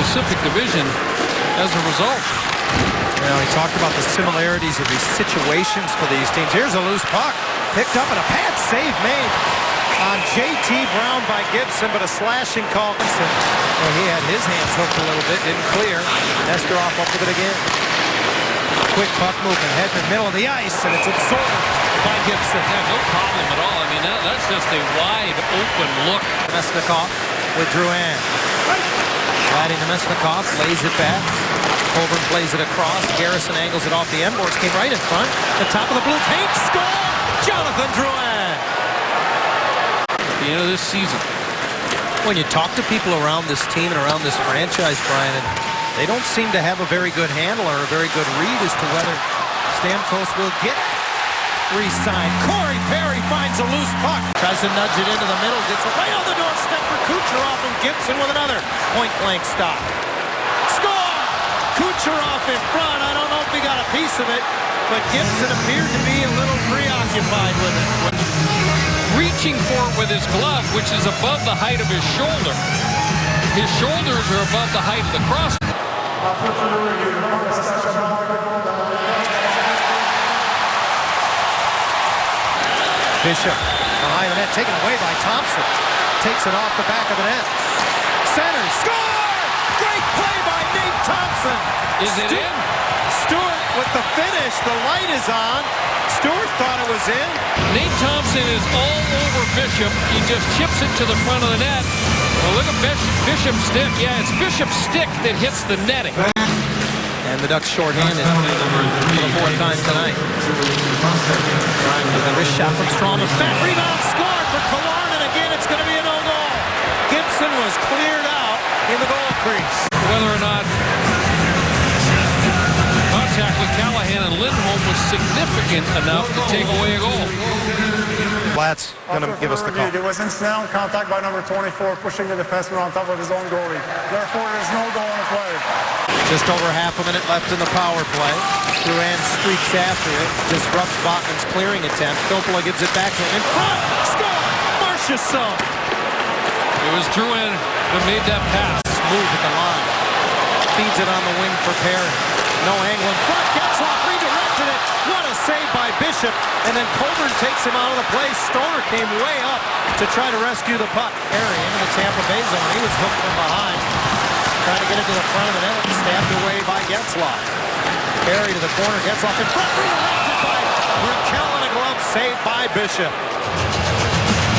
Pacific Division as a result. You know, he talked about the similarities of these situations for these teams. Here's a loose puck. Picked up and a pad save made on J.T. Brown by Gibson, but a slashing call. Well, he had his hands hooked a little bit, didn't clear. Nesterov up with it again. Quick puck movement, head in the middle of the ice, and it's absorbed by Gibson. Yeah, no problem at all. I mean, that's just a wide open look. Nemesnikov with Drouin. Vladdy Nemesnikov lays it back. Colburn plays it across. Garrison angles it off the end boards. Came right in front. The top of the blue paint. Score! Jonathan Drouin. At the end of this season. When you talk to people around this team and around this franchise, Brian, and they don't seem to have a very good handle or a very good read as to whether Stamkos will get re-signed. Corey Perry finds a loose puck. Tries to nudge it into the middle. Gets it right on the doorstep for Kucherov, and Gibson with another point-blank stop. Score! Kucherov in front. I don't know if he got a piece of it, but Gibson appeared to be a little preoccupied with it. Reaching for it with his glove, which is above the height of his shoulder. His shoulders are above the height of the cross. Bishop behind the net, taken away by Thompson. Takes it off the back of the net. Center, score! Great play by Nate Thompson. Is it in? Stewart with the finish. The light is on. Stewart thought it was in. Nate Thompson is all over Bishop. He just chips it to the front of the net. Well, look at Bishop's stick. Yeah, it's Bishop's stick that hits the netting. And the Ducks shorthanded for the fourth time tonight. With a wrist shot from Strom. A fat rebound scored for Killorn, and again it's going to be a no-goal. Gibson was cleared out in the goal crease. Whether or not contact with Callahan and Lindholm was significant enough to take away a goal. Blatt's going to give us the call. There was incidental contact by number 24 pushing the defenseman on top of his own goalie. Therefore, there's no goal in the play. Just over half a minute left in the power play. Drouin streaks after it. Disrupts Botman's clearing attempt. Filppula gives it back to him in front. Score! Marchessault. It was Drouin that made that pass. Smooth at the line. Feeds it on the wing for Perry. No angle in front. Getzlaf redirected it. What a save by Bishop. And then Colburn takes him out of the play. Stoner came way up to try to rescue the puck. Perry into the Tampa Bay zone. He was hooked from behind. Trying to get it to the front of the net. Stabbed away by Getzlaf. Perry to the corner. Getzlaf in front. Redirected by Raquel, and a glove saved by Bishop.